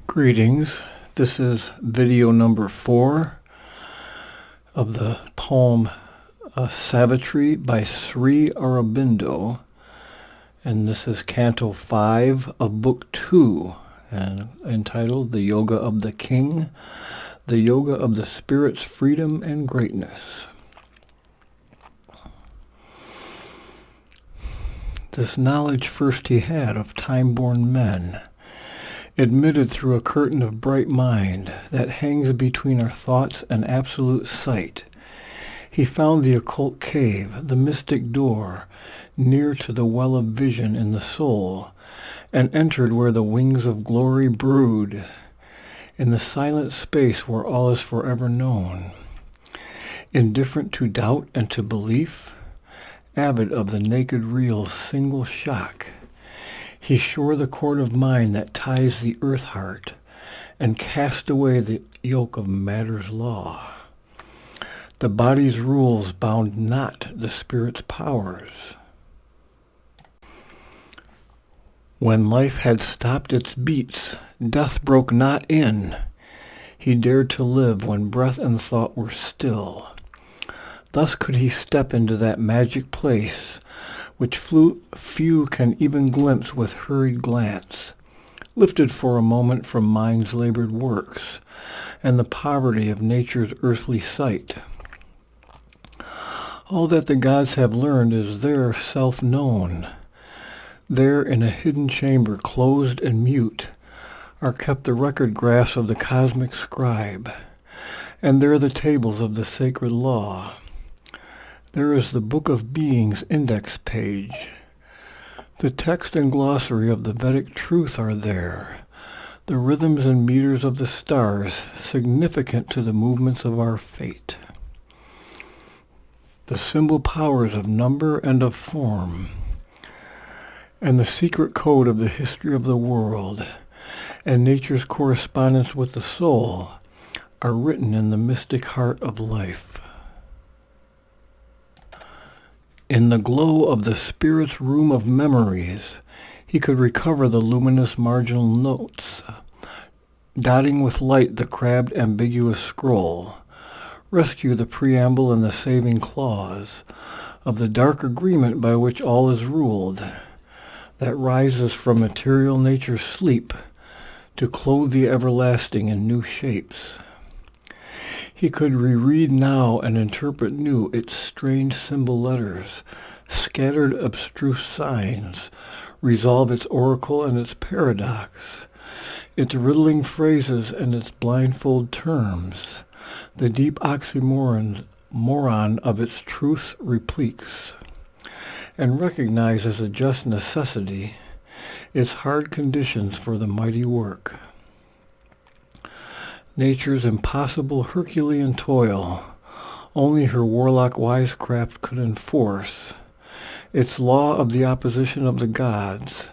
Greetings. This is video number 4 of the poem Savitri by Sri Aurobindo, and this is Canto 5 of Book 2, and entitled The Yoga of the King, the Yoga of the Spirit's Freedom and Greatness. This knowledge first he had of time-born men, admitted through a curtain of bright mind that hangs between our thoughts and absolute sight. He found the occult cave, the mystic door, near to the well of vision in the soul, and entered where the wings of glory brood, in the silent space where all is forever known. Indifferent to doubt and to belief, avid of the naked real's single shock, he shore the cord of mind that ties the earth heart, and cast away the yoke of matter's law. The body's rules bound not the spirit's powers. When life had stopped its beats, death broke not in. He dared to live when breath and thought were still. Thus could he step into that magic place, which few can even glimpse with hurried glance, lifted for a moment from mind's labored works, and the poverty of nature's earthly sight. All that the gods have learned is there self-known. There in a hidden chamber closed and mute are kept the record graphs of the cosmic scribe, and there the tables of the sacred law. There is the Book of Being's index page. The text and glossary of the Vedic truth are there, the rhythms and meters of the stars significant to the movements of our fate, the symbol powers of number and of form, and the secret code of the history of the world and nature's correspondence with the soul are written in the mystic heart of life. In the glow of the spirit's room of memories, he could recover the luminous marginal notes, dotting with light the crabbed ambiguous scroll, rescue the preamble and the saving clause of the dark agreement by which all is ruled, that rises from material nature's sleep to clothe the everlasting in new shapes. He could reread now and interpret new its strange symbol letters, scattered abstruse signs, resolve its oracle and its paradox, its riddling phrases and its blindfold terms, the deep oxymoron of its truth's repliques, and recognize as a just necessity its hard conditions for the mighty work. Nature's impossible Herculean toil, only her warlock wisecraft could enforce, its law of the opposition of the gods,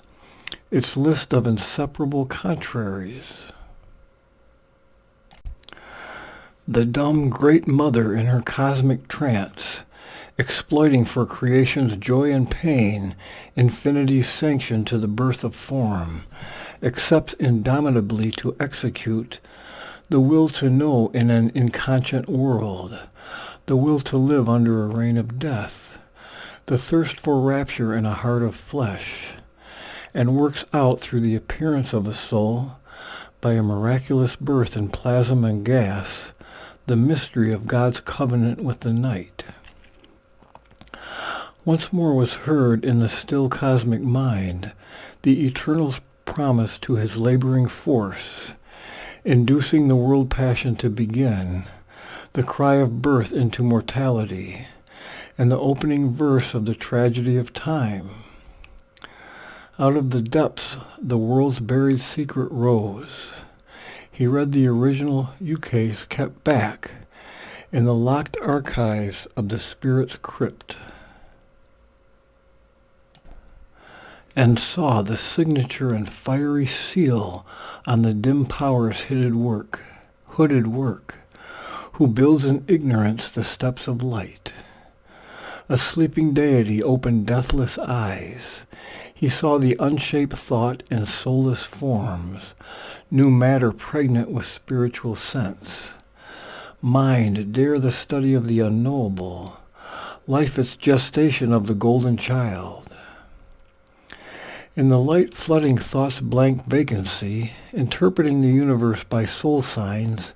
its list of inseparable contraries. The dumb Great Mother in her cosmic trance, exploiting for creation's joy and pain infinity's sanction to the birth of form, accepts indomitably to execute the will to know in an inconscient world, the will to live under a reign of death, the thirst for rapture in a heart of flesh, and works out through the appearance of a soul, by a miraculous birth in plasm and gas, the mystery of God's covenant with the night. Once more was heard in the still cosmic mind the Eternal's promise to his laboring force, inducing the world passion to begin, the cry of birth into mortality, and the opening verse of the tragedy of time. Out of the depths the world's buried secret rose. He read the original ukase kept back in the locked archives of the spirit's crypt, and saw the signature and fiery seal on the dim power's hooded work, who builds in ignorance the steps of light. A sleeping deity opened deathless eyes. He saw the unshaped thought in soulless forms, new matter pregnant with spiritual sense. Mind, dare the study of the unknowable. Life its gestation of the golden child. In the light flooding thought's blank vacancy, interpreting the universe by soul signs,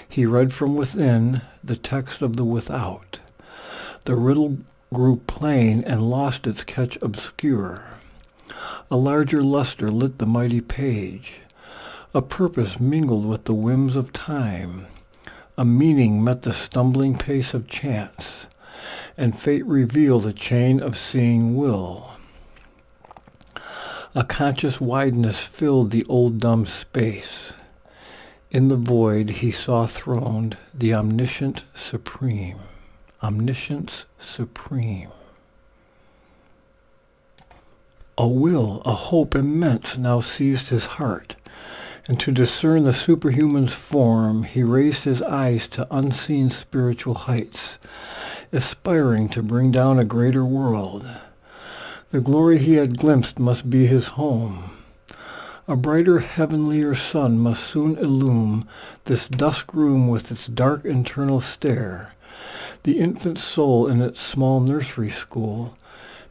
he read from within the text of the without. The riddle grew plain and lost its catch obscure. A larger luster lit the mighty page. A purpose mingled with the whims of time. A meaning met the stumbling pace of chance, and fate revealed a chain of seeing will. A conscious wideness filled the old dumb space. In the void he saw throned the omniscient supreme. Omniscience supreme. A will, a hope immense now seized his heart, and to discern the superhuman's form he raised his eyes to unseen spiritual heights, aspiring to bring down a greater world. The glory he had glimpsed must be his home. A brighter, heavenlier sun must soon illume this dusk room with its dark internal stare. The infant soul in its small nursery school,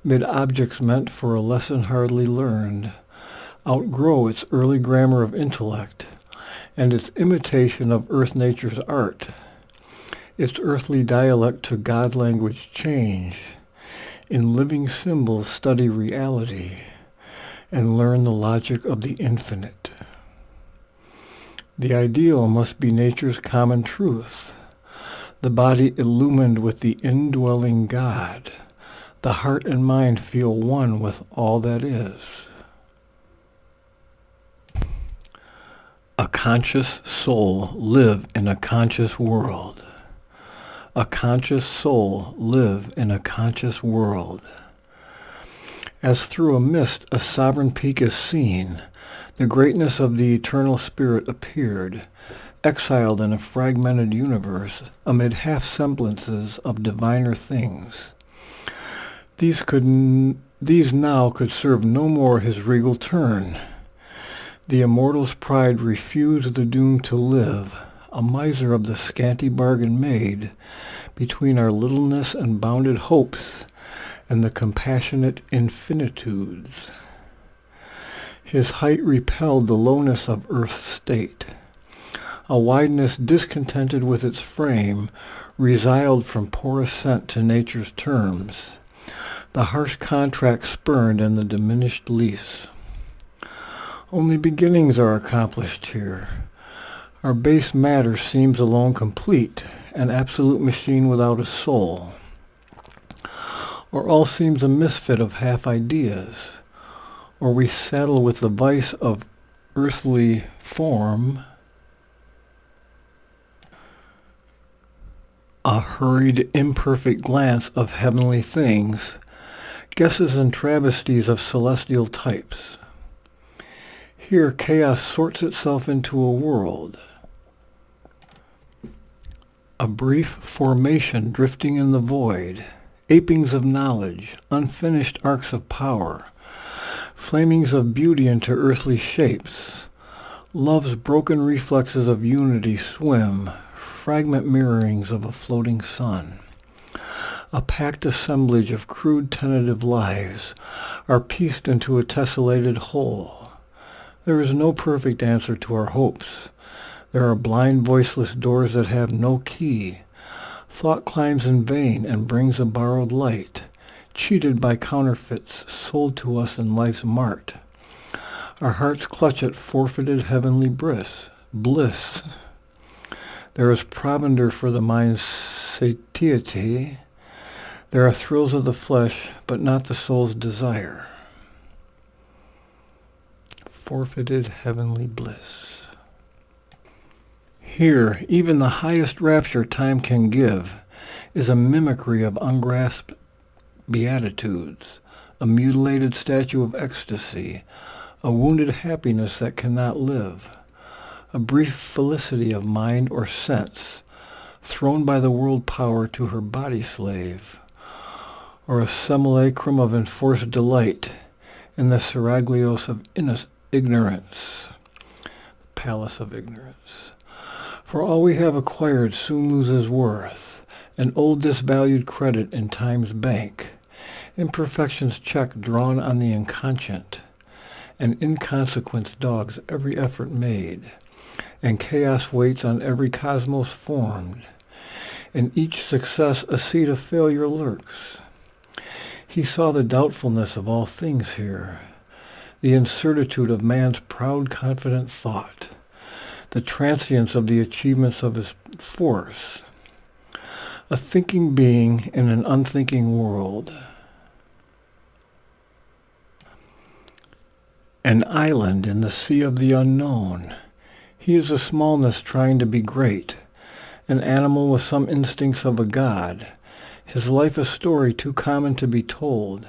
mid objects meant for a lesson hardly learned, outgrow its early grammar of intellect, and its imitation of earth nature's art, its earthly dialect to God language change, in living symbols study reality, and learn the logic of the infinite. The ideal must be nature's common truth, the body illumined with the indwelling God, the heart and mind feel one with all that is. A conscious soul live in a conscious world. A conscious soul live in a conscious world. As through a mist a sovereign peak is seen, the greatness of the eternal spirit appeared, exiled in a fragmented universe amid half-semblances of diviner things. These now could serve no more his regal turn. The immortal's pride refused the doom to live, a miser of the scanty bargain made between our littleness and bounded hopes and the compassionate infinitudes. His height repelled the lowness of earth's state. A wideness discontented with its frame resiled from poor assent to nature's terms, the harsh contract spurned and the diminished lease. Only beginnings are accomplished here. Our base matter seems alone complete, an absolute machine without a soul. Or all seems a misfit of half ideas, or we saddle with the vice of earthly form, a hurried, imperfect glance of heavenly things, guesses and travesties of celestial types. Here chaos sorts itself into a world. A brief formation drifting in the void, apings of knowledge, unfinished arcs of power, flamings of beauty into earthly shapes. Love's broken reflexes of unity swim, fragment mirrorings of a floating sun. A packed assemblage of crude tentative lives are pieced into a tessellated whole. There is no perfect answer to our hopes. There are blind, voiceless doors that have no key. Thought climbs in vain and brings a borrowed light, cheated by counterfeits sold to us in life's mart. Our hearts clutch at forfeited heavenly bliss. There is provender for the mind's satiety. There are thrills of the flesh, but not the soul's desire. Forfeited heavenly bliss. Here, even the highest rapture time can give is a mimicry of ungrasped beatitudes, a mutilated statue of ecstasy, a wounded happiness that cannot live, a brief felicity of mind or sense, thrown by the world power to her body slave, or a simulacrum of enforced delight in the seraglios of ignorance. palace of ignorance. For all we have acquired soon loses worth, an old disvalued credit in time's bank, imperfection's check drawn on the inconscient, and inconsequence dogs every effort made, and chaos waits on every cosmos formed. In each success a seed of failure lurks. He saw the doubtfulness of all things here, the incertitude of man's proud confident thought, the transience of the achievements of his force, a thinking being in an unthinking world, an island in the sea of the unknown. He is a smallness trying to be great, an animal with some instincts of a god, his life a story too common to be told,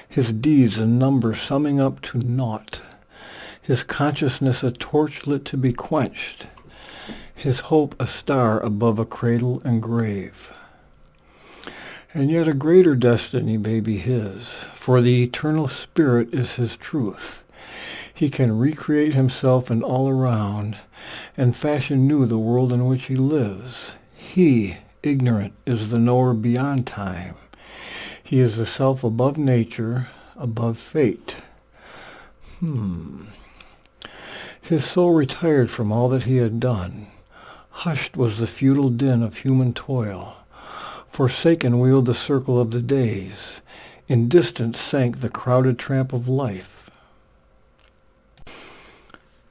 his deeds a number summing up to naught, his consciousness a torch lit to be quenched, his hope a star above a cradle and grave. And yet a greater destiny may be his, for the eternal spirit is his truth. He can recreate himself and all around, and fashion new the world in which he lives. He, ignorant, is the knower beyond time. He is the self above nature, above fate. His soul retired from all that he had done. Hushed was the futile din of human toil. Forsaken wheeled the circle of the days. In distance sank the crowded tramp of life.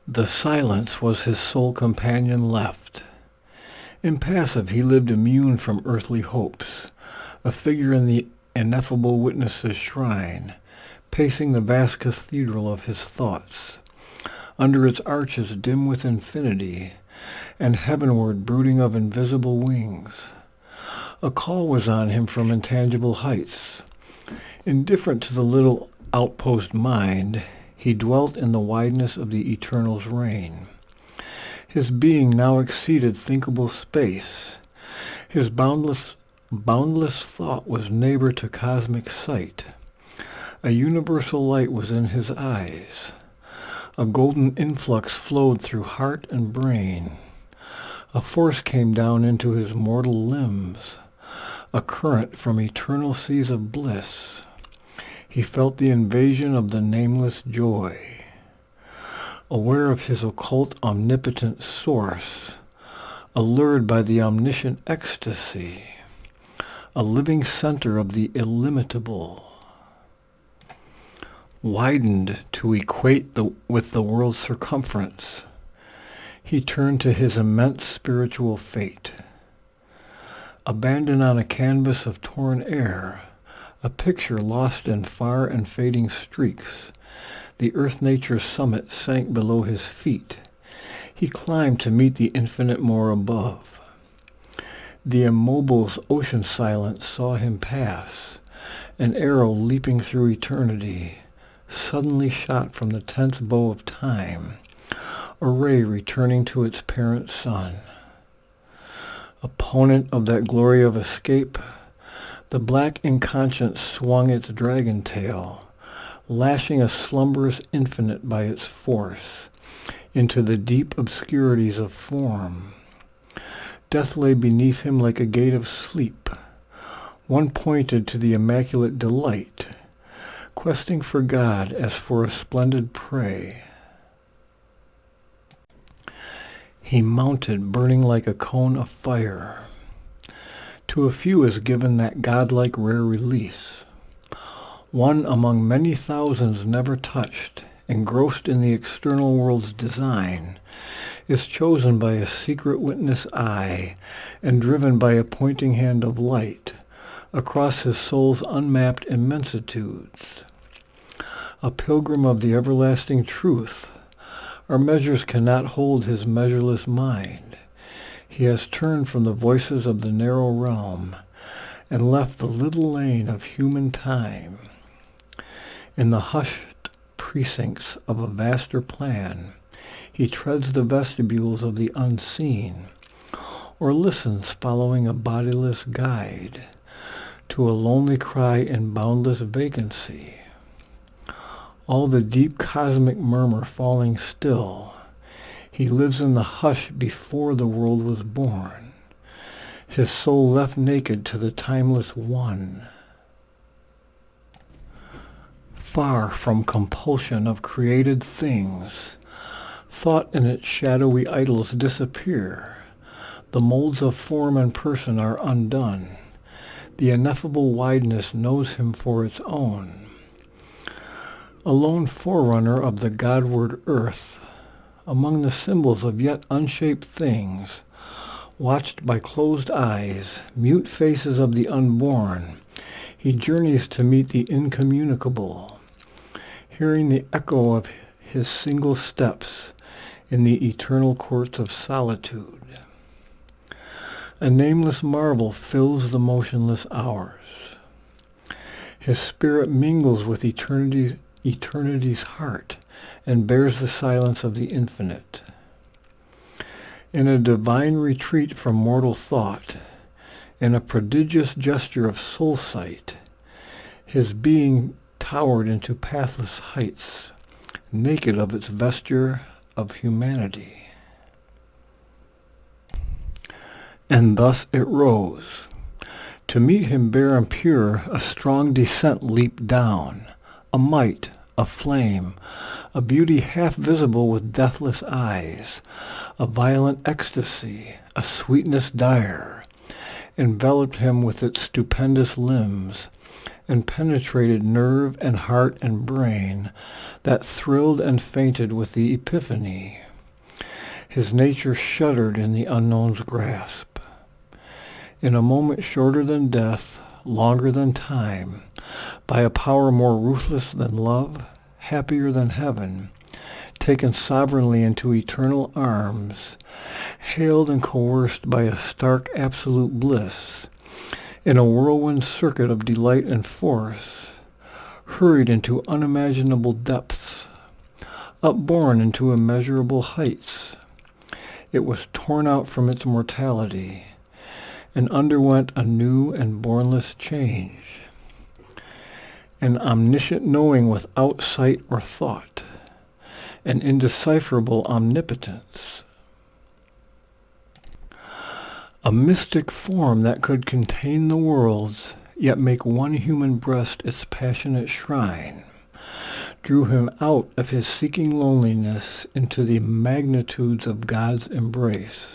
The silence was his sole companion left. Impassive he lived immune from earthly hopes, a figure in the ineffable witness's shrine, pacing the vast cathedral of his thoughts, under its arches dim with infinity, and heavenward brooding of invisible wings. A call was on him from intangible heights. Indifferent to the little outpost mind, he dwelt in the wideness of the Eternal's reign. His being now exceeded thinkable space. His boundless thought was neighbor to cosmic sight. A universal light was in his eyes. A golden influx flowed through heart and brain. A force came down into his mortal limbs, a current from eternal seas of bliss. He felt the invasion of the nameless joy. Aware of his occult omnipotent source, allured by the omniscient ecstasy, a living center of the illimitable, widened to equate with the world's circumference, he turned to his immense spiritual fate. Abandoned on a canvas of torn air, a picture lost in far and fading streaks, the earth-nature's summit sank below his feet. He climbed to meet the infinite more above. The immobile's ocean silence saw him pass, an arrow leaping through eternity, suddenly shot from the tense bow of time, a ray returning to its parent sun. Opponent of that glory of escape, the black inconscience swung its dragon tail, lashing a slumberous infinite by its force into the deep obscurities of form. Death lay beneath him like a gate of sleep. One pointed to the immaculate delight, questing for God as for a splendid prey. He mounted, burning like a cone of fire. To a few is given that godlike rare release. One among many thousands never touched, engrossed in the external world's design, is chosen by a secret witness eye and driven by a pointing hand of light across his soul's unmapped immensitudes. A pilgrim of the everlasting truth, our measures cannot hold his measureless mind. He has turned from the voices of the narrow realm and left the little lane of human time. In the hushed precincts of a vaster plan, he treads the vestibules of the unseen, or listens following a bodiless guide to a lonely cry in boundless vacancy. All the deep cosmic murmur falling still, He lives in the hush before the world was born. His soul left naked to the timeless one. Far from compulsion of created things, thought and its shadowy idols disappear. The molds of form and person are undone. The ineffable wideness knows him for its own. A lone forerunner of the Godward earth, among the symbols of yet unshaped things, watched by closed eyes, mute faces of the unborn, he journeys to meet the incommunicable, hearing the echo of his single steps in the eternal courts of solitude. A nameless marvel fills the motionless hours. His spirit mingles with eternity's heart and bears the silence of the infinite. In a divine retreat from mortal thought, in a prodigious gesture of soul sight, his being towered into pathless heights, naked of its vesture of humanity. And thus it rose. To meet him bare and pure, a strong descent leaped down, a might, a flame, a beauty half visible with deathless eyes, a violent ecstasy, a sweetness dire, enveloped him with its stupendous limbs, and penetrated nerve and heart and brain, that thrilled and fainted with the epiphany. His nature shuddered in the unknown's grasp. In a moment shorter than death, longer than time, by a power more ruthless than love, happier than heaven, taken sovereignly into eternal arms, hailed and coerced by a stark absolute bliss, in a whirlwind circuit of delight and force, hurried into unimaginable depths, upborne into immeasurable heights, it was torn out from its mortality, and underwent a new and bornless change, an omniscient knowing without sight or thought, an indecipherable omnipotence, a mystic form that could contain the worlds, yet make one human breast its passionate shrine, drew him out of his seeking loneliness into the magnitudes of God's embrace.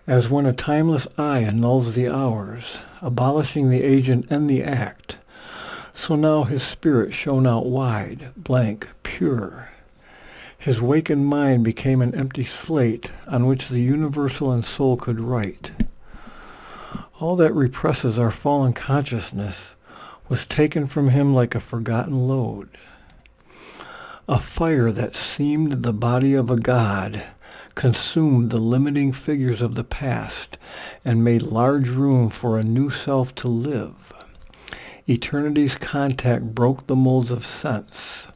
As when a timeless eye annuls the hours, abolishing the agent and the act, so now his spirit shone out wide, blank, pure. His wakened mind became an empty slate on which the universal and soul could write. All that represses our fallen consciousness was taken from him like a forgotten load. A fire that seemed the body of a god consumed the limiting figures of the past and made large room for a new self to live. Eternity's contact broke the molds of sense.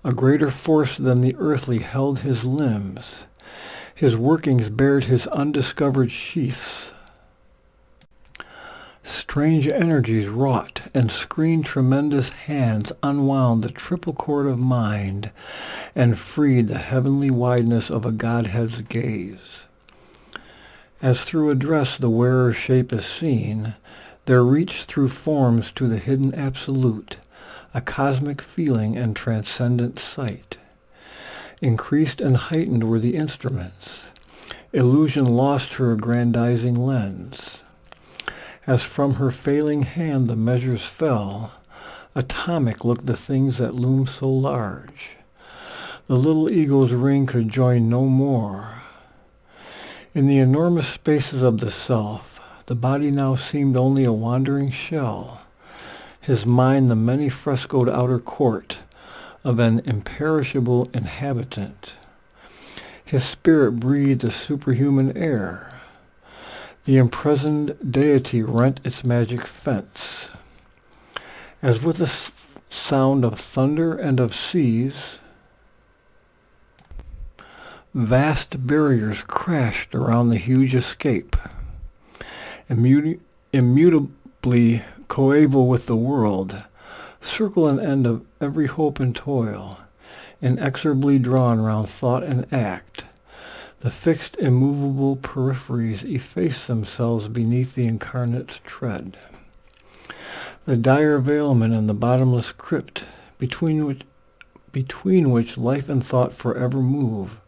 A greater force than the earthly held his limbs. His workings bared his undiscovered sheaths. Strange energies wrought and screened tremendous hands unwound the triple cord of mind and freed the heavenly wideness of a Godhead's gaze. As through a dress the wearer's shape is seen, there reached through forms to the hidden absolute, a cosmic feeling and transcendent sight. Increased and heightened were the instruments. Illusion lost her aggrandizing lens. As from her failing hand the measures fell, atomic looked the things that loomed so large. The little ego's ring could join no more. In the enormous spaces of the self, the body now seemed only a wandering shell, his mind the many-frescoed outer court of an imperishable inhabitant. His spirit breathed a superhuman air. The imprisoned deity rent its magic fence. As with the sound of thunder and of seas, vast barriers crashed around the huge escape. Immutably coeval with the world, circle and end of every hope and toil, inexorably drawn round thought and act. The fixed, immovable peripheries efface themselves beneath the incarnate's tread. The dire veilment and the bottomless crypt, between which life and thought forever move,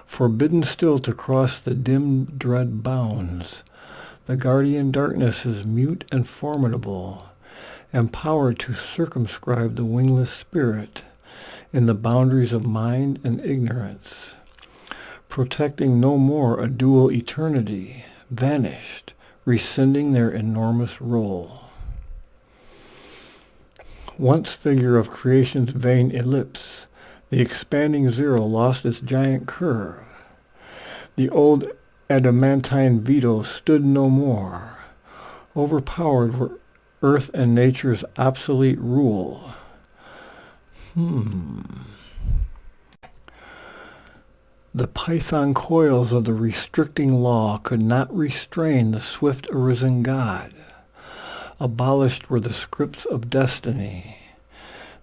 forbidden still to cross the dim dread bounds. The guardian darkness is mute and formidable, empowered to circumscribe the wingless spirit in the boundaries of mind and ignorance, protecting no more a dual eternity, vanished, rescinding their enormous role. Once figure of creation's vain ellipse, the expanding zero lost its giant curve. The old adamantine veto stood no more. Overpowered were earth and nature's obsolete rule. The python coils of the restricting law could not restrain the swift arisen God. Abolished were the scripts of destiny.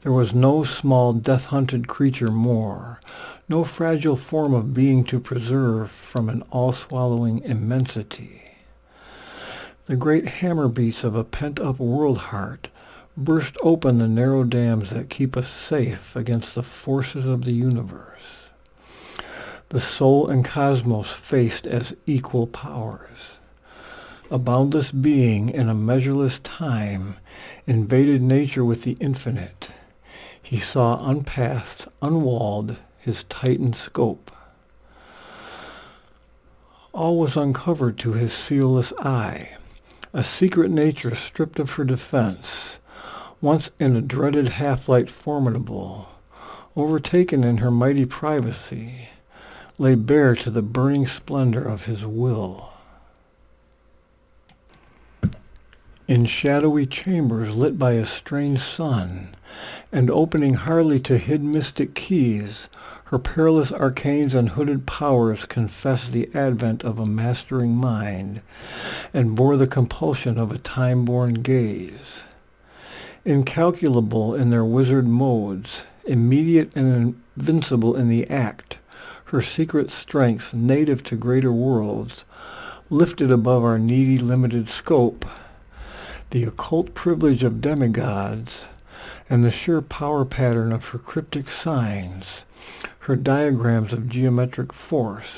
There was no small death-hunted creature more, no fragile form of being to preserve from an all-swallowing immensity. The great hammer beats of a pent-up world heart burst open the narrow dams that keep us safe against the forces of the universe. The soul and cosmos faced as equal powers. A boundless being in a measureless time invaded nature with the infinite. He saw unpathed, unwalled, his titan scope. All was uncovered to his sealless eye, a secret nature stripped of her defense, once in a dreaded half-light formidable, overtaken in her mighty privacy, lay bare to the burning splendor of his will. In shadowy chambers lit by a strange sun, and opening hardly to hid mystic keys, her perilous arcanes and hooded powers confessed the advent of a mastering mind, and bore the compulsion of a time-born gaze. Incalculable in their wizard modes, immediate and invincible in the act, her secret strengths, native to greater worlds, lifted above our needy limited scope, the occult privilege of demigods, and the sheer power pattern of her cryptic signs, her diagrams of geometric force,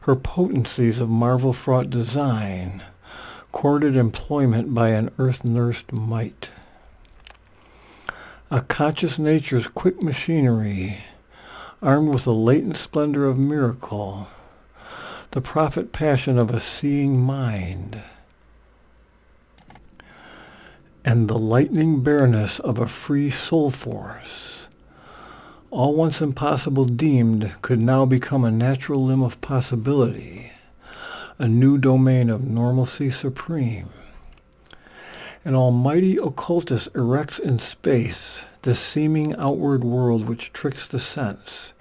her potencies of marvel-fraught design, courted employment by an earth-nursed might. A conscious nature's quick machinery, armed with the latent splendor of miracle, the prophet passion of a seeing mind, and the lightning bareness of a free soul force. All once impossible deemed could now become a natural limb of possibility, a new domain of normalcy supreme. An almighty occultist erects in space the seeming outward world which tricks the sense.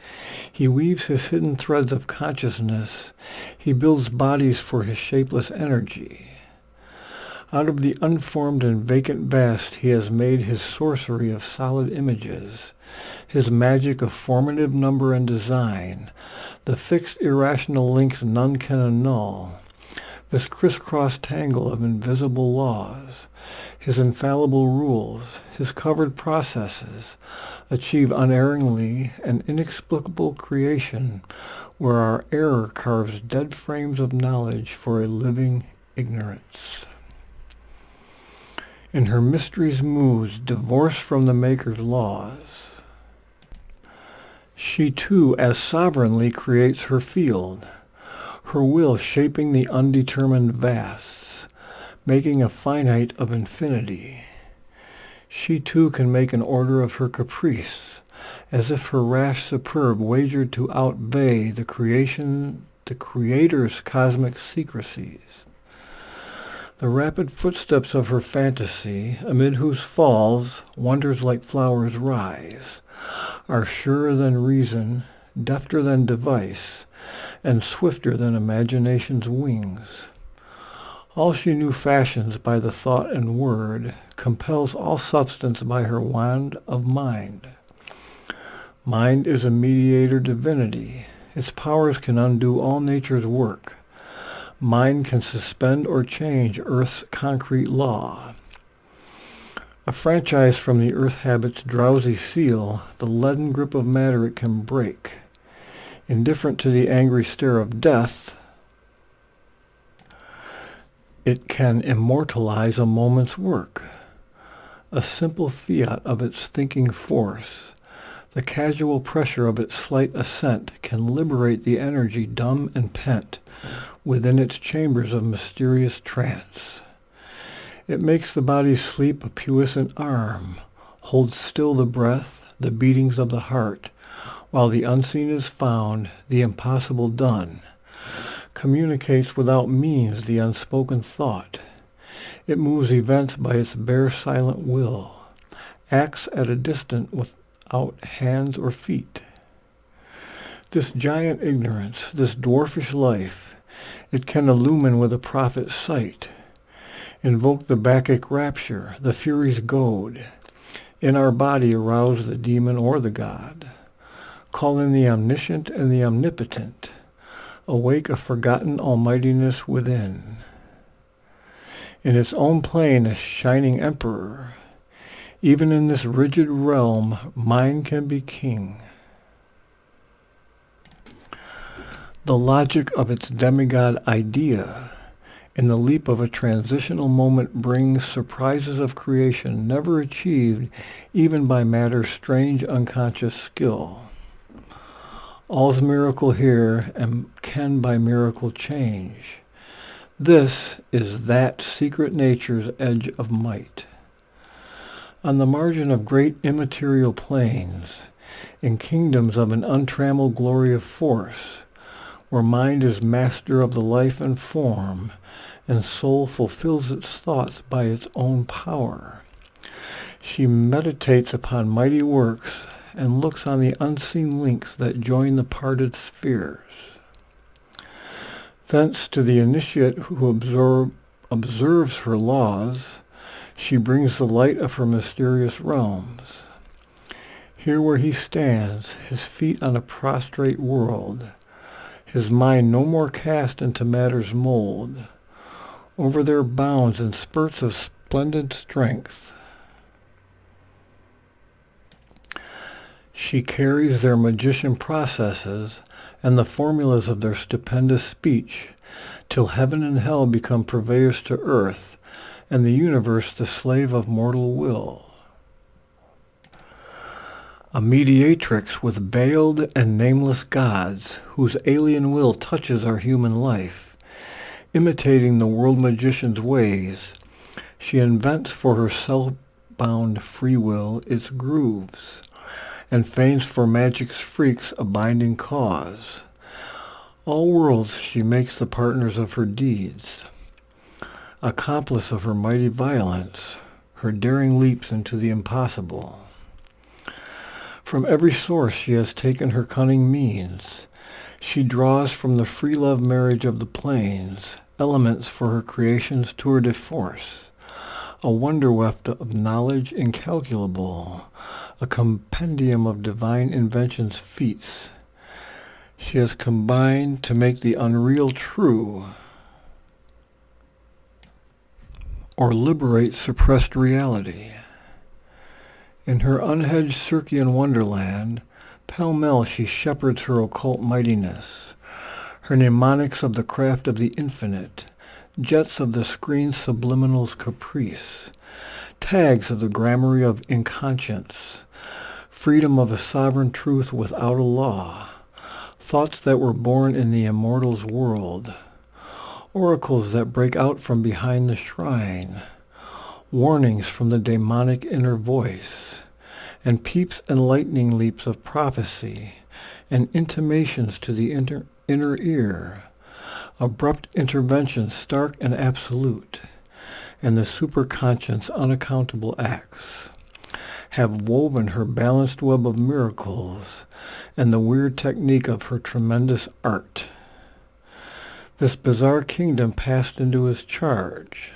He weaves his hidden threads of consciousness. He builds bodies for his shapeless energy. Out of the unformed and vacant vast he has made his sorcery of solid images, his magic of formative number and design, the fixed irrational links none can annul, this crisscross tangle of invisible laws, his infallible rules, his covered processes, achieve unerringly an inexplicable creation where our error carves dead frames of knowledge for a living ignorance. In her mysteries moves, divorced from the Maker's laws. She too as sovereignly creates her field, her will shaping the undetermined vasts, making a finite of infinity. She too can make an order of her caprice, as if her rash superb wagered to outweigh the Creator's cosmic secrecies. The rapid footsteps of her fantasy, amid whose falls wonders like flowers rise, are surer than reason, defter than device, and swifter than imagination's wings. All she knew fashions by the thought and word, compels all substance by her wand of mind. Mind is a mediator divinity. Its powers can undo all nature's work. Mind can suspend or change Earth's concrete law. A franchise from the Earth habit's drowsy seal, the leaden grip of matter it can break. Indifferent to the angry stare of death, it can immortalize a moment's work. A simple fiat of its thinking force, the casual pressure of its slight assent can liberate the energy dumb and pent within its chambers of mysterious trance. It makes the body sleep a puissant arm, holds still the breath, the beatings of the heart, while the unseen is found, the impossible done, communicates without means the unspoken thought. It moves events by its bare silent will, acts at a distance without hands or feet. This giant ignorance, this dwarfish life, it can illumine with a prophet's sight, invoke the Bacchic rapture, the Fury's goad, in our body arouse the demon or the god, call in the omniscient and the omnipotent, awake a forgotten almightiness within. In its own plane a shining emperor, even in this rigid realm mind can be king. The logic of its demigod idea in the leap of a transitional moment brings surprises of creation never achieved even by matter's strange unconscious skill. All's miracle here and can by miracle change. This is that secret nature's edge of might. On the margin of great immaterial plains, in kingdoms of an untrammeled glory of force, where mind is master of the life and form, and soul fulfills its thoughts by its own power, she meditates upon mighty works and looks on the unseen links that join the parted spheres. Thence to the initiate who observes her laws, she brings the light of her mysterious realms. Here where he stands, his feet on a prostrate world, his mind no more cast into matter's mold, over their bounds in spurts of splendid strength, she carries their magician processes and the formulas of their stupendous speech, till heaven and hell become purveyors to earth, and the universe the slave of mortal will. A mediatrix with veiled and nameless gods, whose alien will touches our human life. Imitating the world magician's ways, she invents for her self-bound free will its grooves, and feigns for magic's freaks a binding cause. All worlds she makes the partners of her deeds, accomplice of her mighty violence, her daring leaps into the impossible. From every source she has taken her cunning means. She draws from the free love marriage of the plains elements for her creation's tour de force, a wonder weft of knowledge incalculable, a compendium of divine invention's feats. She has combined to make the unreal true, or liberate suppressed reality. In her unhedged Circean wonderland, pell-mell she shepherds her occult mightiness, her mnemonics of the craft of the infinite, jets of the screen's subliminal's caprice, tags of the gramarye of inconscience, freedom of a sovereign truth without a law, thoughts that were born in the immortal's world, oracles that break out from behind the shrine, warnings from the demonic inner voice, and peeps and lightning leaps of prophecy, and intimations to the inner ear, abrupt interventions stark and absolute, and the superconscient's unaccountable acts, have woven her balanced web of miracles and the weird technique of her tremendous art. This bizarre kingdom passed into his charge.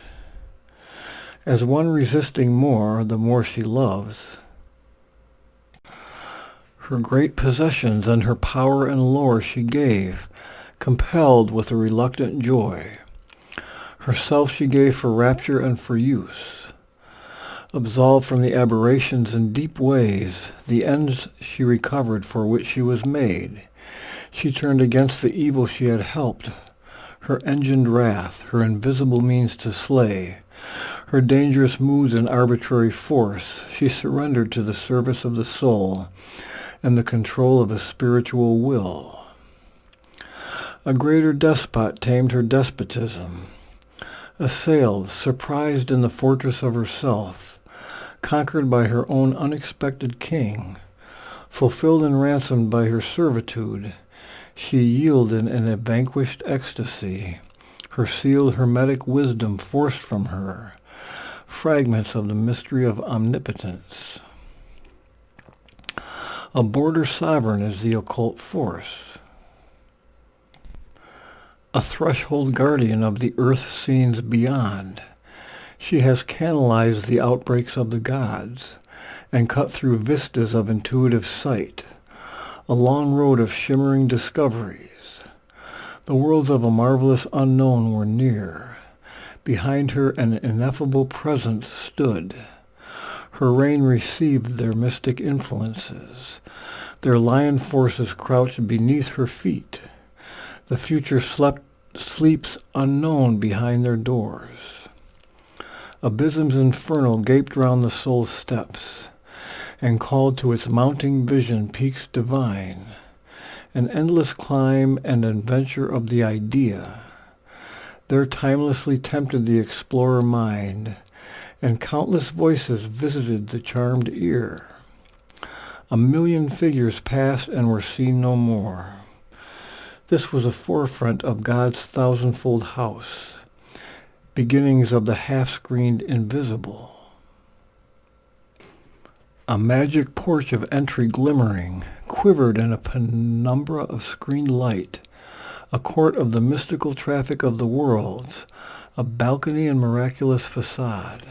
As one resisting more, the more she loves, Her great possessions and her power and lore she gave, compelled with a reluctant joy. Herself she gave for rapture and for use. Absolved from the aberrations and deep ways, the ends she recovered for which she was made. She turned against the evil she had helped, her engined wrath, her invisible means to slay, her dangerous moods and arbitrary force, she surrendered to the service of the soul and the control of a spiritual will. A greater despot tamed her despotism. Assailed, surprised in the fortress of herself, conquered by her own unexpected king, fulfilled and ransomed by her servitude, she yielded in a vanquished ecstasy, her sealed hermetic wisdom forced from her, fragments of the mystery of omnipotence. A border sovereign is the occult force, a threshold guardian of the earth scenes beyond. She has canalized the outbreaks of the gods and cut through vistas of intuitive sight, a long road of shimmering discoveries. The worlds of a marvelous unknown were near. Behind her an ineffable presence stood. Her reign received their mystic influences. Their lion forces crouched beneath her feet. The future sleeps unknown behind their doors. Abysms infernal gaped round the soul's steps, and called to its mounting vision peaks divine, an endless climb and adventure of the idea. There timelessly tempted the explorer mind, and countless voices visited the charmed ear. A million figures passed and were seen no more. This was a forefront of God's thousandfold house, beginnings of the half-screened invisible. A magic porch of entry glimmering, quivered in a penumbra of screened light, a court of the mystical traffic of the worlds, a balcony and miraculous facade.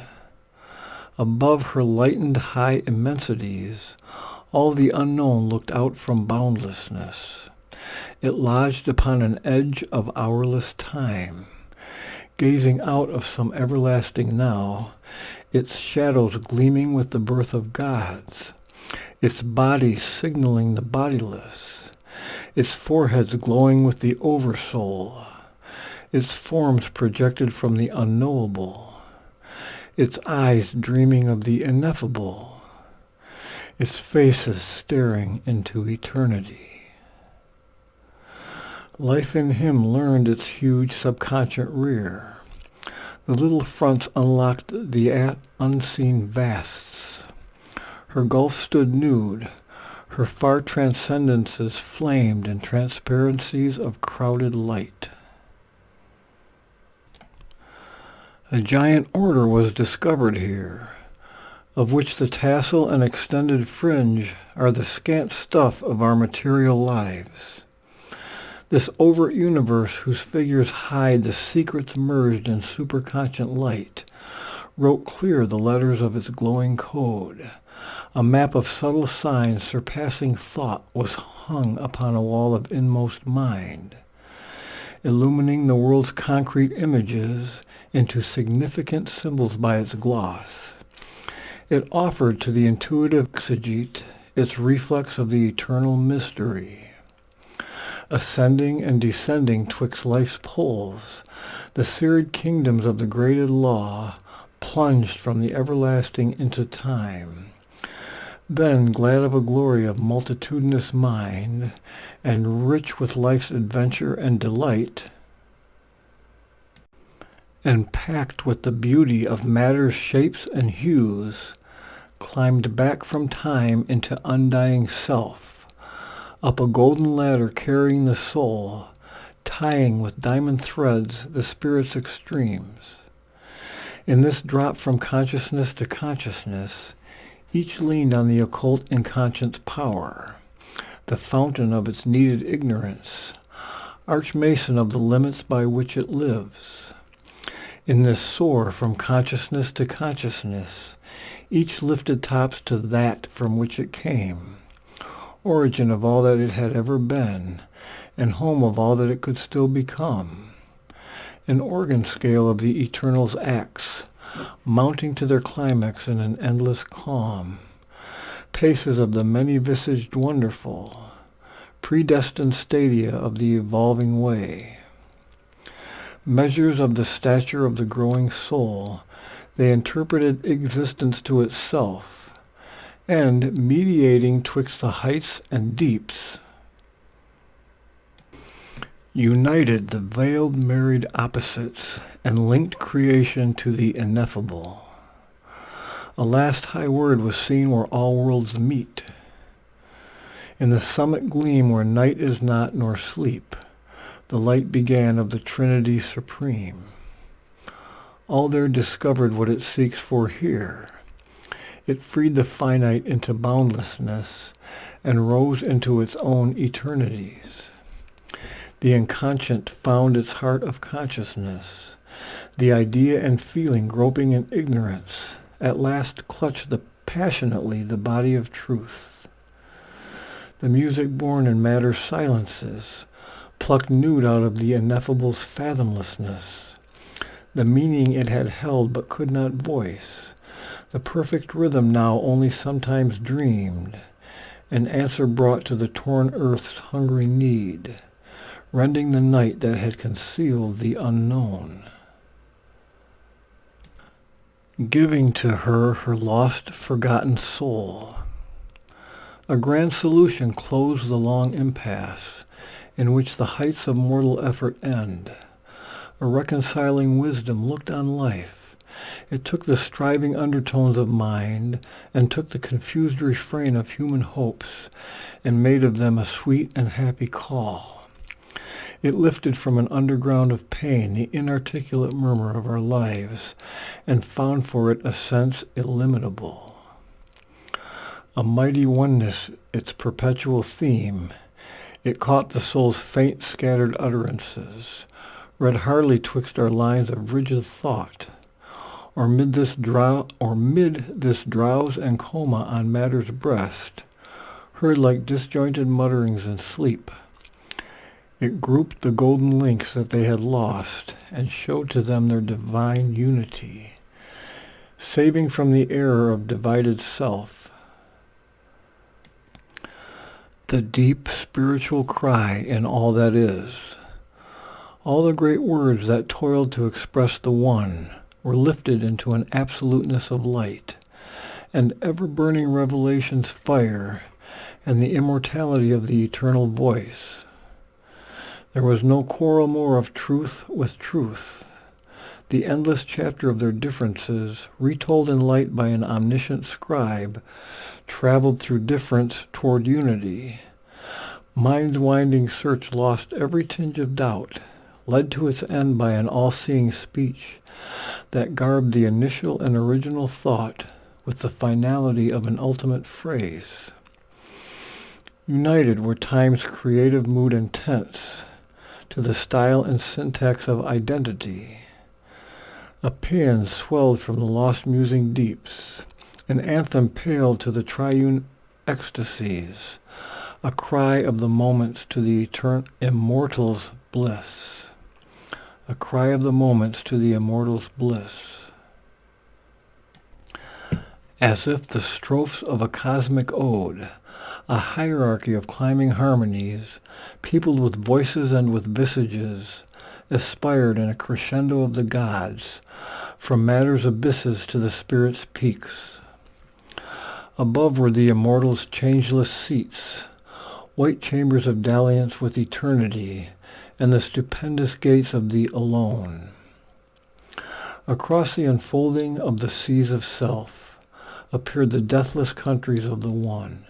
Above her lightened high immensities, all the unknown looked out from boundlessness. It lodged upon an edge of hourless time, gazing out of some everlasting now, its shadows gleaming with the birth of gods, its body signaling the bodiless, its foreheads glowing with the oversoul, its forms projected from the unknowable, its eyes dreaming of the ineffable, its faces staring into eternity. Life in him learned its huge subconscious rear. The little fronts unlocked the unseen vasts. Her gulf stood nude. Her far transcendences flamed in transparencies of crowded light. A giant order was discovered here, of which the tassel and extended fringe are the scant stuff of our material lives. This overt universe whose figures hide the secrets merged in superconscient light, wrote clear the letters of its glowing code. A map of subtle signs surpassing thought was hung upon a wall of inmost mind, illumining the world's concrete images into significant symbols by its gloss. It offered to the intuitive exegete its reflex of the eternal mystery. Ascending and descending twixt life's poles, the serried kingdoms of the graded law plunged from the everlasting into time. Then, glad of a glory of multitudinous mind, and rich with life's adventure and delight, and packed with the beauty of matter's shapes and hues, climbed back from time into undying self, up a golden ladder carrying the soul, tying with diamond threads the spirit's extremes. In this drop from consciousness to consciousness, each leaned on the occult inconscient's power, the fountain of its needed ignorance, archmason of the limits by which it lives. In this soar from consciousness to consciousness, each lifted tops to that from which it came, origin of all that it had ever been, and home of all that it could still become. An organ scale of the Eternal's acts, mounting to their climax in an endless calm. Paces of the many-visaged wonderful, predestined stadia of the evolving way. Measures of the stature of the growing soul, they interpreted existence to itself, and mediating twixt the heights and deeps, united the veiled married opposites, and linked creation to the ineffable. A last high word was seen where all worlds meet. In the summit gleam where night is not nor sleep, the light began of the Trinity Supreme. All there discovered what it seeks for here. It freed the finite into boundlessness and rose into its own eternities. The inconscient found its heart of consciousness. The idea and feeling groping in ignorance at last clutched passionately the body of truth. The music born in matter's silences, plucked nude out of the ineffable's fathomlessness, the meaning it had held but could not voice, the perfect rhythm now only sometimes dreamed, an answer brought to the torn earth's hungry need, rending the night that had concealed the unknown. Giving to her lost, forgotten soul. A grand solution closed the long impasse, in which the heights of mortal effort end. A reconciling wisdom looked on life. It took the striving undertones of mind, and took the confused refrain of human hopes, and made of them a sweet and happy call. It lifted from an underground of pain the inarticulate murmur of our lives, and found for it a sense illimitable. A mighty oneness, its perpetual theme, it caught the soul's faint scattered utterances, read hardly twixt our lines of rigid thought, or mid this drowse and coma on matter's breast, heard like disjointed mutterings in sleep. It grouped the golden links that they had lost, and showed to them their divine unity, saving from the error of divided self. The deep spiritual cry in all that is. All the great words that toiled to express the one were lifted into an absoluteness of light, and ever-burning revelation's fire, and the immortality of the eternal voice. There was no quarrel more of truth with truth. The endless chapter of their differences, retold in light by an omniscient scribe, traveled through difference toward unity. Mind's winding search lost every tinge of doubt, led to its end by an all-seeing speech that garbed the initial and original thought with the finality of an ultimate phrase. United were time's creative mood and tense, to the style and syntax of identity. A paean swelled from the lost musing deeps, an anthem paled to the triune ecstasies, a cry of the moments to the immortal's bliss. A cry of the moments to the immortal's bliss. As if the strophes of a cosmic ode, a hierarchy of climbing harmonies, peopled with voices and with visages, aspired in a crescendo of the gods, from matter's abysses to the spirit's peaks. Above were the immortal's changeless seats, white chambers of dalliance with eternity, and the stupendous gates of the alone. Across the unfolding of the seas of self appeared the deathless countries of the one.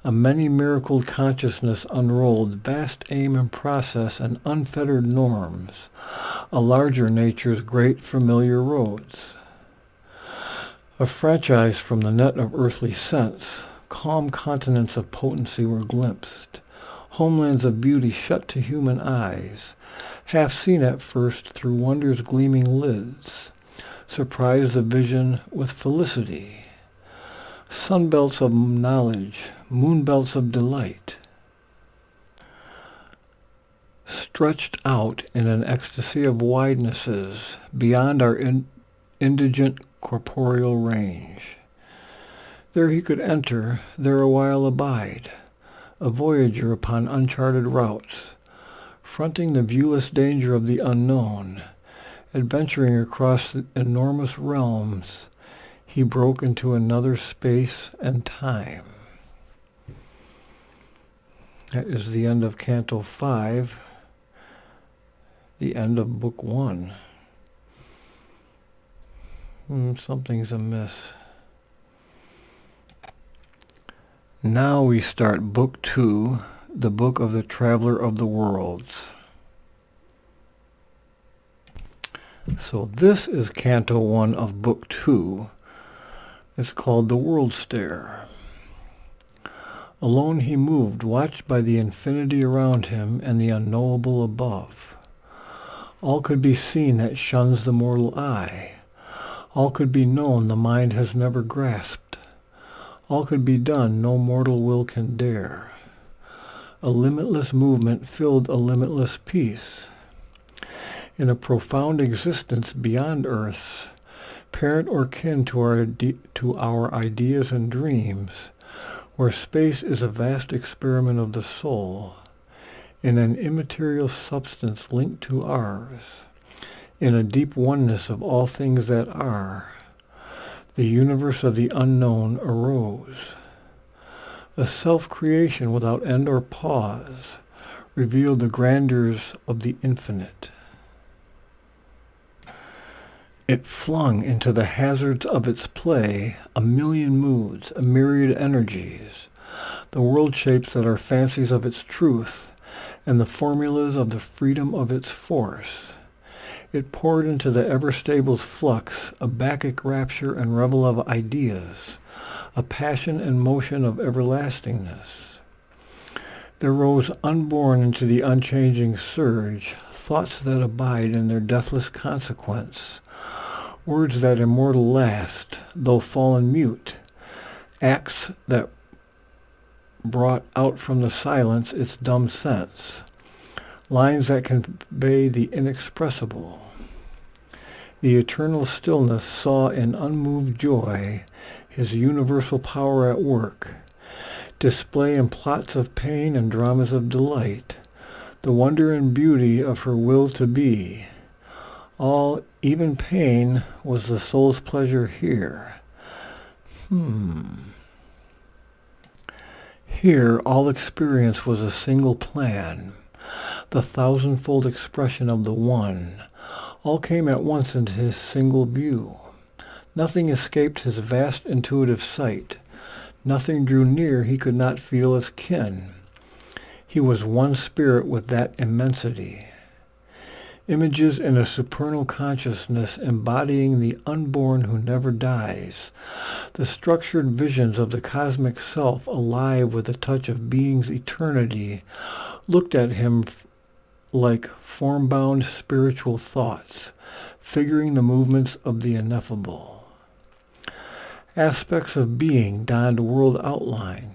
A many-miracled consciousness unrolled vast aim and process and unfettered norms, a larger nature's great familiar roads. A franchise from the net of earthly sense, calm continents of potency were glimpsed, homelands of beauty shut to human eyes, half seen at first through wonder's gleaming lids, surprised the vision with felicity. sunbelts of knowledge, moonbelts of delight, stretched out in an ecstasy of widenesses beyond our indigent corporeal range. There he could enter, there a while abide, a voyager upon uncharted routes, fronting the viewless danger of the unknown, adventuring across enormous realms. He broke into another space and time. That is the end of Canto 5, the end of Book 1. Something's amiss. Now we start Book 2, the Book of the Traveler of the Worlds. So this is Canto 1 of Book 2. It's called The World Stare. Alone he moved, watched by the infinity around him and the unknowable above. All could be seen that shuns the mortal eye. All could be known the mind has never grasped. All could be done no mortal will can dare. A limitless movement filled a limitless peace. In a profound existence beyond Earth's, parent or kin to our ideas and dreams, where space is a vast experiment of the soul, in an immaterial substance linked to ours, in a deep oneness of all things that are, the universe of the unknown arose. A self-creation without end or pause revealed the grandeurs of the infinite. It flung into the hazards of its play a million moods, a myriad energies, the world shapes that are fancies of its truth, and the formulas of the freedom of its force. It poured into the ever-stable's flux a Bacchic rapture and revel of ideas, a passion and motion of everlastingness. There rose unborn into the unchanging surge thoughts that abide in their deathless consequence, words that immortal last, though fallen mute, acts that brought out from the silence its dumb sense, lines that convey the inexpressible. The eternal stillness saw in unmoved joy his universal power at work, display in plots of pain and dramas of delight, the wonder and beauty of her will to be. All, even pain, was the soul's pleasure here. Here all experience was a single plan, the thousandfold expression of the One. All came at once into his single view. Nothing escaped his vast intuitive sight. Nothing drew near he could not feel as kin. He was one spirit with that immensity. Images in a supernal consciousness embodying the unborn who never dies, the structured visions of the cosmic self alive with the touch of being's eternity, looked at him like form-bound spiritual thoughts, figuring the movements of the ineffable. Aspects of being donned world outline.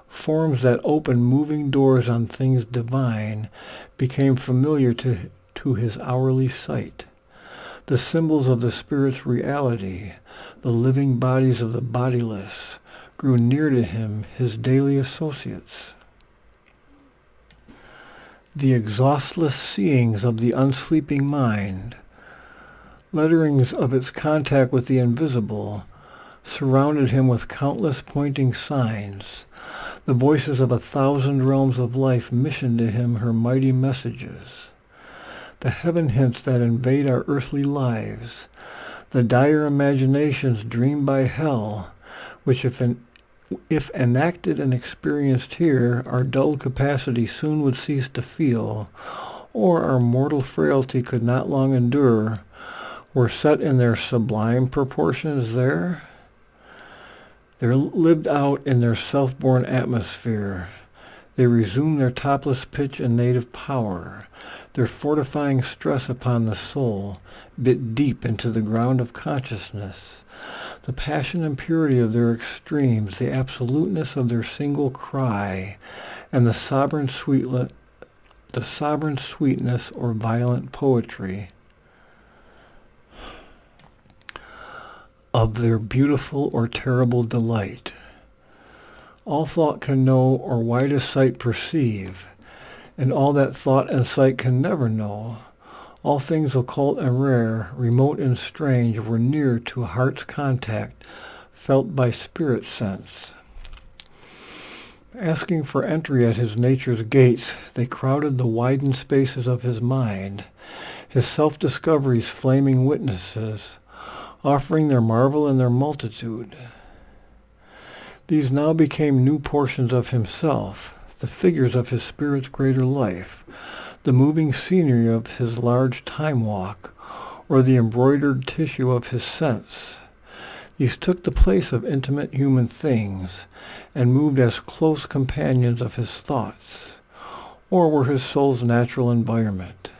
Forms that opened moving doors on things divine became familiar to his hourly sight. The symbols of the spirit's reality, the living bodies of the bodiless, grew near to him, his daily associates. The exhaustless seeings of the unsleeping mind, letterings of its contact with the invisible, surrounded him with countless pointing signs. The voices of 1,000 realms of life missioned to him her mighty messages. The heaven hints that invade our earthly lives, the dire imaginations dreamed by hell, which if enacted and experienced here, our dulled capacity soon would cease to feel, or our mortal frailty could not long endure, were set in their sublime proportions there. They're lived out in their self-born atmosphere. They resume their topless pitch and native power, their fortifying stress upon the soul, bit deep into the ground of consciousness. the passion and purity of their extremes, the absoluteness of their single cry, and the sovereign sweetness or violent poetry of their beautiful or terrible delight. All thought can know, or widest sight perceive, and all that thought and sight can never know. All things occult and rare, remote and strange, were near to heart's contact, felt by spirit sense. Asking for entry at his nature's gates, they crowded the widened spaces of his mind, his self-discovery's flaming witnesses, offering their marvel and their multitude. These now became new portions of himself, the figures of his spirit's greater life, the moving scenery of his large time walk, or the embroidered tissue of his sense. These took the place of intimate human things, and moved as close companions of his thoughts, or were his soul's natural environment.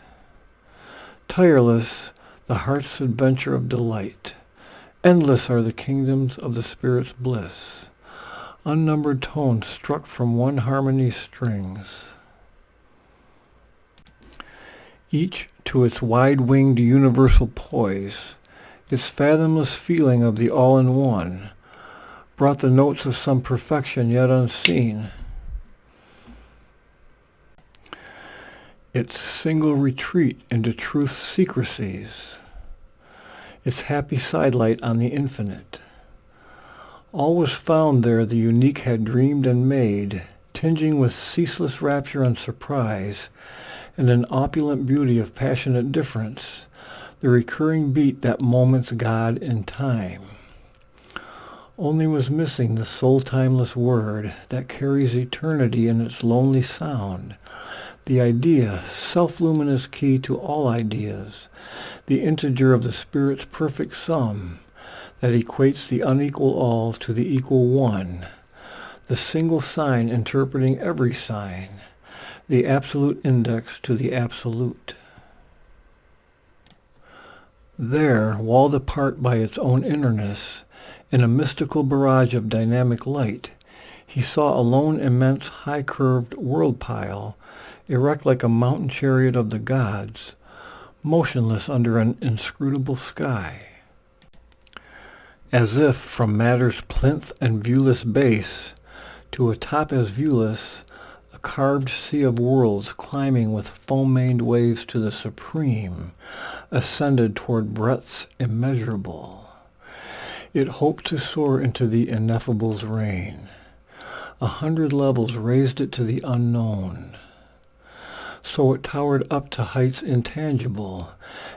Tireless, the heart's adventure of delight. Endless are the kingdoms of the spirit's bliss. Unnumbered tones struck from one harmony's strings. Each to its wide-winged universal poise, its fathomless feeling of the all-in-one, brought the notes of some perfection yet unseen. Its single retreat into truth's secrecies, its happy sidelight on the infinite. All was found there the unique had dreamed and made, tinging with ceaseless rapture and surprise, and an opulent beauty of passionate difference, the recurring beat that moments God in time. Only was missing the soul-timeless word that carries eternity in its lonely sound, the idea, self-luminous key to all ideas, the integer of the Spirit's perfect sum, that equates the unequal all to the equal one, the single sign interpreting every sign, the absolute index to the absolute. There, walled apart by its own innerness, in a mystical barrage of dynamic light, he saw a lone immense high-curved world-pile, erect like a mountain chariot of the gods, motionless under an inscrutable sky. As if from matter's plinth and viewless base, to a top as viewless, a carved sea of worlds climbing with foam-maned waves to the supreme, ascended toward breadths immeasurable. It hoped to soar into the ineffable's reign. 100 levels raised it to the unknown. So it towered up to heights intangible,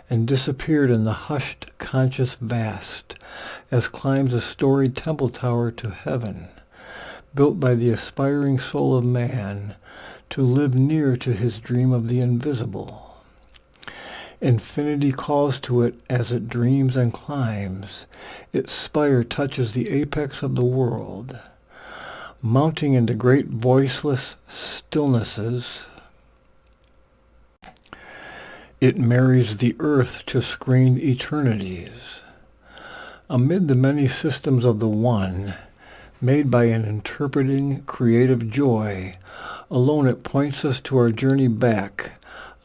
and disappeared in the hushed, conscious vast, as climbs a storied temple tower to heaven, built by the aspiring soul of man, to live near to his dream of the invisible. Infinity calls to it as it dreams and climbs. Its spire touches the apex of the world. Mounting into great voiceless stillnesses, it marries the earth to screened eternities. Amid the many systems of the One, made by an interpreting, creative joy, alone it points us to our journey back,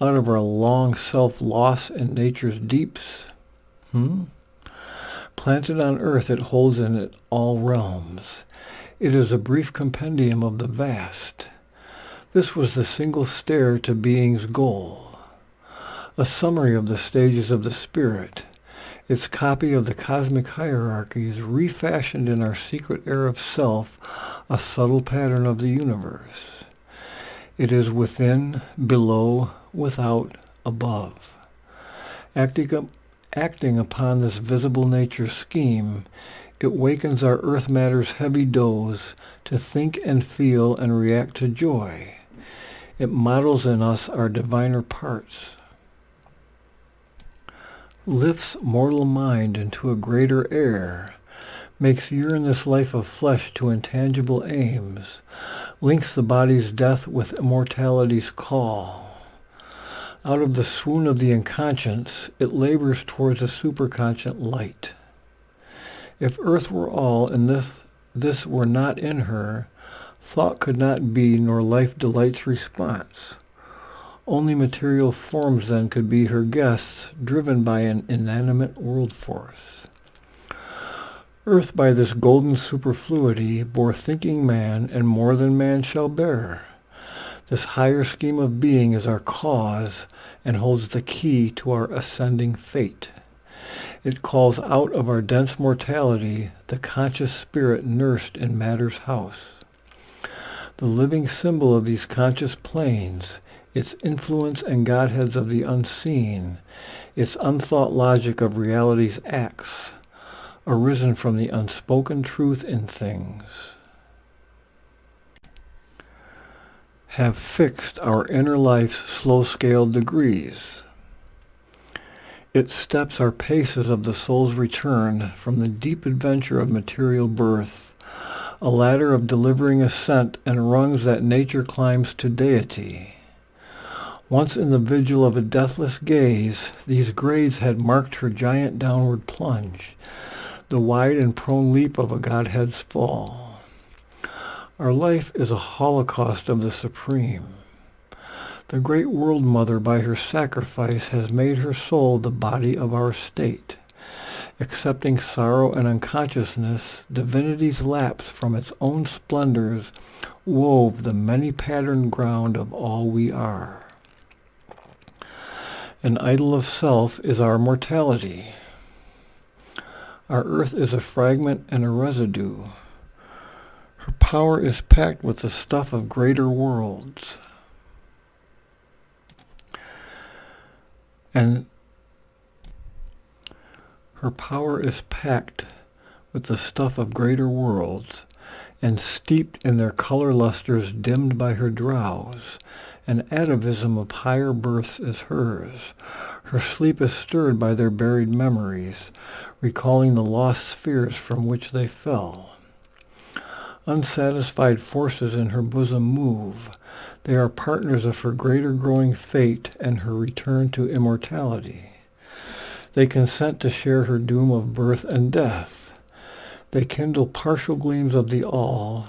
out of our long self-loss in nature's deeps. Planted on earth it holds in it all realms. It is a brief compendium of the vast. This was the single stair to being's goal. A summary of the stages of the spirit, its copy of the cosmic hierarchies refashioned in our secret air of self, a subtle pattern of the universe. It is within, below, without, above. Acting upon this visible nature scheme, it wakens our earth matter's heavy doze to think and feel and react to joy. It models in us our diviner parts. Lifts mortal mind into a greater air, makes yearn this life of flesh to intangible aims, links the body's death with immortality's call. Out of the swoon of the unconscious, it labors towards a superconscient light. If earth were all, and this were not in her, thought could not be, nor life delight's response. Only material forms then could be her guests, driven by an inanimate world force. Earth by this golden superfluity bore thinking man, and more than man shall bear. This higher scheme of being is our cause, and holds the key to our ascending fate. It calls out of our dense mortality the conscious spirit nursed in matter's house. The living symbol of these conscious planes, its influence and godheads of the unseen, its unthought logic of reality's acts, arisen from the unspoken truth in things, have fixed our inner life's slow-scaled degrees. Its steps are paces of the soul's return from the deep adventure of material birth, a ladder of delivering ascent and rungs that nature climbs to deity. Once in the vigil of a deathless gaze, these grades had marked her giant downward plunge, the wide and prone leap of a godhead's fall. Our life is a holocaust of the supreme. The great world mother by her sacrifice has made her soul the body of our state. Accepting sorrow and unconsciousness, divinity's lapse from its own splendors wove the many-patterned ground of all we are. An idol of self is our mortality. Our earth is a fragment and a residue. Her power is packed with the stuff of greater worlds. And her power is packed with the stuff of greater worlds, and steeped in their color lusters dimmed by her drowse. An atavism of higher births is hers. Her sleep is stirred by their buried memories, recalling the lost spheres from which they fell. Unsatisfied forces in her bosom move. They are partners of her greater growing fate and her return to immortality. They consent to share her doom of birth and death. They kindle partial gleams of the all,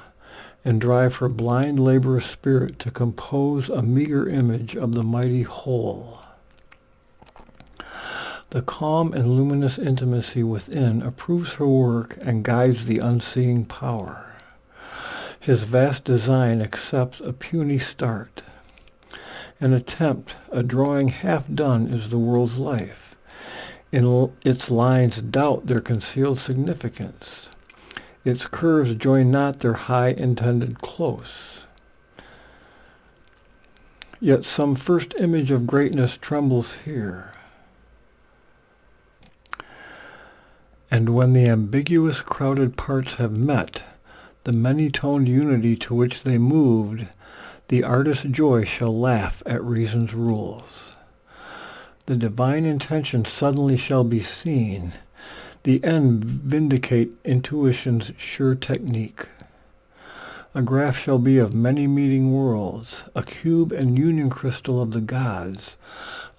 and drive her blind laborious spirit to compose a meager image of the mighty whole. The calm and luminous intimacy within approves her work and guides the unseeing power. His vast design accepts a puny start. An attempt, a drawing half done is the world's life. In its lines doubt their concealed significance. Its curves join not their high intended close. Yet some first image of greatness trembles here. And when the ambiguous crowded parts have met, the many-toned unity to which they moved, the artist's joy shall laugh at reason's rules. The divine intention suddenly shall be seen, the end vindicate intuition's sure technique. A graph shall be of many meeting worlds, a cube and union crystal of the gods.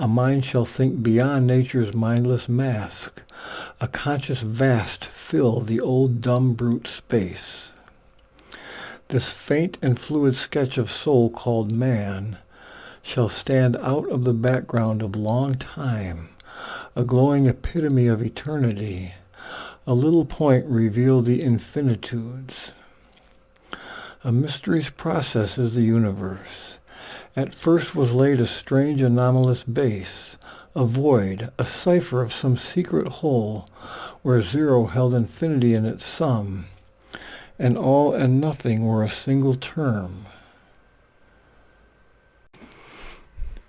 A mind shall think beyond nature's mindless mask, a conscious vast fill the old dumb brute space. This faint and fluid sketch of soul called man shall stand out of the background of long time, a glowing epitome of eternity, a little point reveal the infinitudes. A mystery's process is the universe. At first was laid a strange anomalous base, a void, a cipher of some secret whole, where zero held infinity in its sum, and all and nothing were a single term.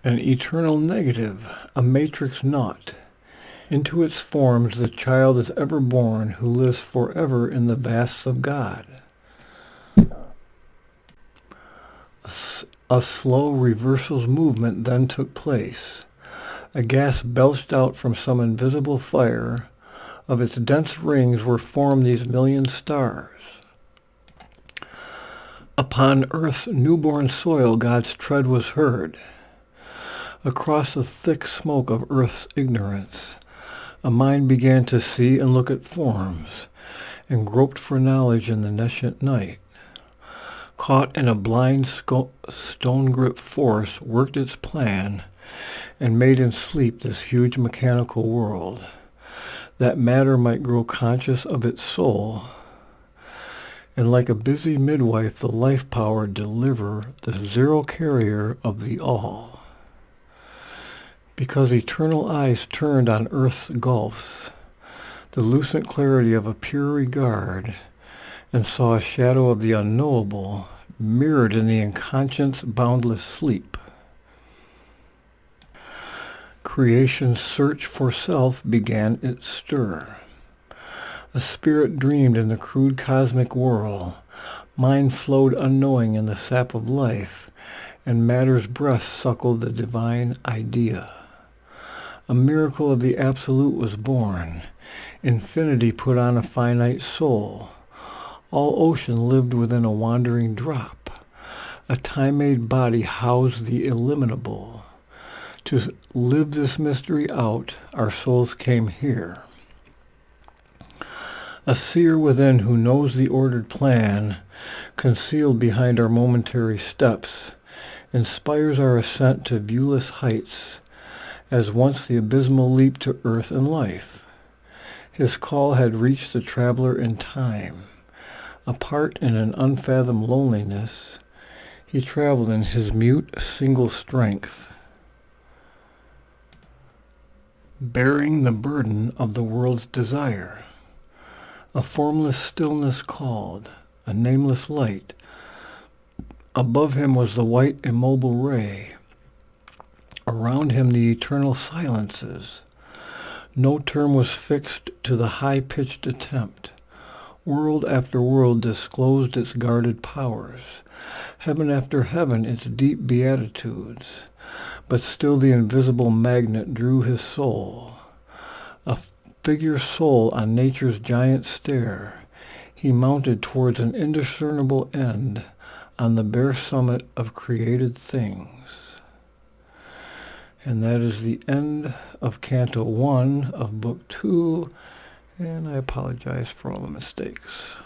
An eternal negative, a matrix naught. Into its forms the child is ever born who lives forever in the vasts of God. A slow reversal's movement then took place. A gas belched out from some invisible fire. Of its dense rings were formed these million stars. Upon earth's newborn soil God's tread was heard. Across the thick smoke of earth's ignorance, A mind began to see and look at forms, and groped for knowledge in the nescient night. Caught in a blind stone-gripped force, worked its plan, and made in sleep this huge mechanical world, that matter might grow conscious of its soul, and like a busy midwife the life power deliver the zero carrier of the all. Because eternal eyes turned on earth's gulfs, the lucent clarity of a pure regard, and saw a shadow of the unknowable mirrored in the inconscious boundless sleep. Creation's search for self began its stir. A spirit dreamed in the crude cosmic whirl, mind flowed unknowing in the sap of life, and matter's breast suckled the divine idea. A miracle of the absolute was born, infinity put on a finite soul. All ocean lived within a wandering drop. A time-made body housed the illimitable. To live this mystery out, our souls came here. A seer within who knows the ordered plan, concealed behind our momentary steps, inspires our ascent to viewless heights, as once the abysmal leap to earth and life. His call had reached the traveler in time. Apart in an unfathomed loneliness, he traveled in his mute single strength, bearing the burden of the world's desire. A formless stillness called, a nameless light. Above him was the white immobile ray. Around him the eternal silences. No term was fixed to the high-pitched attempt. World after world disclosed its guarded powers. Heaven after heaven its deep beatitudes. But still the invisible magnet drew his soul. A figure soul on nature's giant stair, he mounted towards an indiscernible end on the bare summit of created things. And that is the end of Canto 1 of Book 2, and I apologize for all the mistakes.